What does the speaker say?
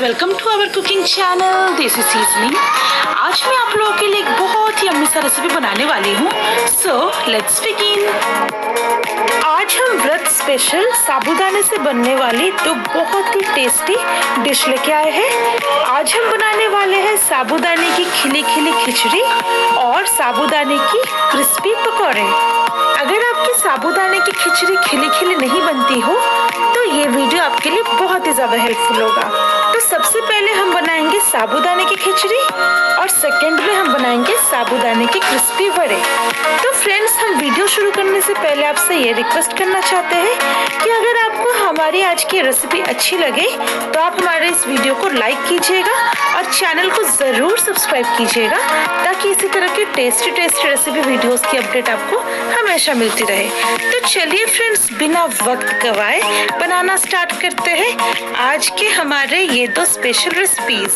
Welcome to our cooking channel Desi seasoning. आज मैं आप लोगों के लिए एक बहुत ही अम्मी सा रेसिपी बनाने वाली हूँ। So let's begin. आज हम व्रत स्पेशल साबूदाने से बनने वाली तो बहुत ही टेस्टी डिश लेके आए हैं। आज हम बनाने वाले हैं साबूदाने की खिली खिली खिचड़ी और साबूदाने की क्रिस्पी पकौड़े। अगर आपकी साबूदाने की खिचड़ी खिली खिली नहीं बनती हो तो ये वीडियो आपके लिए बहुत ही ज़्यादा हेल्पफुल होगा। तो सबसे पहले हम बनाएंगे साबूदाने की खिचड़ी और सेकंड में हम बनाएंगे साबूदाने के क्रिस्पी वड़े। तो फ्रेंड्स, हम वीडियो शुरू करने से पहले आपसे ये रिक्वेस्ट करना चाहते हैं कि अगर आपको हमारी आज की रेसिपी अच्छी लगे तो आप हमारे इस वीडियो को लाइक कीजिएगा और चैनल को ज़रूर सब्सक्राइब कीजिएगा ताकि इसी तरह के टेस्टी रेसिपी वीडियोस की अपडेट आपको हमेशा मिलती रहे। तो चलिए फ्रेंड्स, बिना वक्त गवाए बनाना स्टार्ट करते हैं आज के हमारे ये दो स्पेशल रेसिपीज।